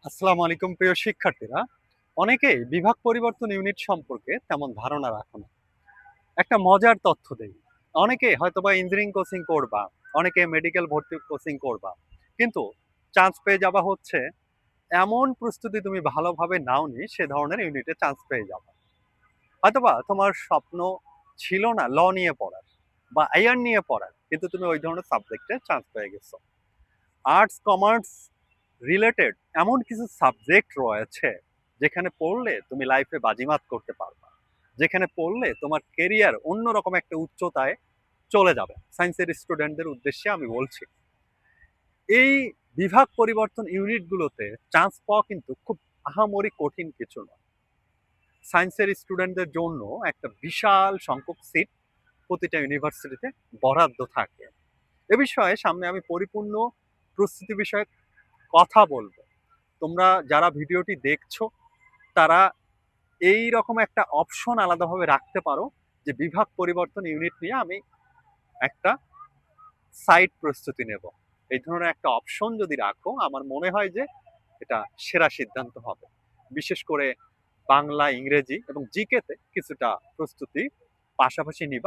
আসসালামু আলাইকুম প্রিয় শিক্ষার্থীরা। অনেকেই বিভাগ পরিবর্তন ইউনিট সম্পর্কে তেমন ধারণা রাখো না। একটা মজার তথ্য দেই। অনেকে হয়তোবা ইঞ্জিনিয়ারিং কোচিং করবা, অনেকে মেডিকেল ভর্তি কোচিং করবা। কিন্তু চান্স পেয়ে যাবা হচ্ছে এমন প্রস্তুতি তুমি ভালোভাবে নাওনি সে ধরনের ইউনিটে চান্স পেয়ে যাবা। হয়তোবা তোমার স্বপ্ন ছিল না ল নিয়ে পড়ার বা আইআর নিয়ে পড়ার, কিন্তু তুমি ওই ধরনের সাবজেক্টে চান্স পেয়ে গেছো। আর্টস কমার্স রিলেটেড এমন কিছু সাবজেক্ট রয়েছে যেখানে পড়লে তুমি লাইফে বাজিমাত করতে পারবা, যেখানে পড়লে তোমার কেরিয়ার অন্যরকম একটা উচ্চতায় চলে যাবে। সায়েন্সের স্টুডেন্টদের উদ্দেশ্যে আমি বলছি, এই বিভাগ পরিবর্তন ইউনিটগুলোতে চান্স পাওয়া কিন্তু খুব আহামরি কঠিন কিছু নয়। সায়েন্সের স্টুডেন্টদের জন্য একটা বিশাল সংখ্যক সিট প্রতিটা ইউনিভার্সিটিতে বরাদ্দ থাকে। এ বিষয়ে সামনে আমি পরিপূর্ণ প্রস্তুতি বিষয়ে কথা বলবো। তোমরা যারা ভিডিওটি দেখছো তারা এই রকম একটা অপশন আলাদাভাবে রাখতে পারো যে বিভাগ পরিবর্তন ইউনিট নিয়ে আমি একটা সাইট প্রস্তুতি নেব। এই ধরনের একটা অপশন যদি রাখো আমার মনে হয় যে এটা সেরা সিদ্ধান্ত হবে। বিশেষ করে বাংলা, ইংরেজি এবং জিকে তে কিছুটা প্রস্তুতি পাশাপাশি নিবা।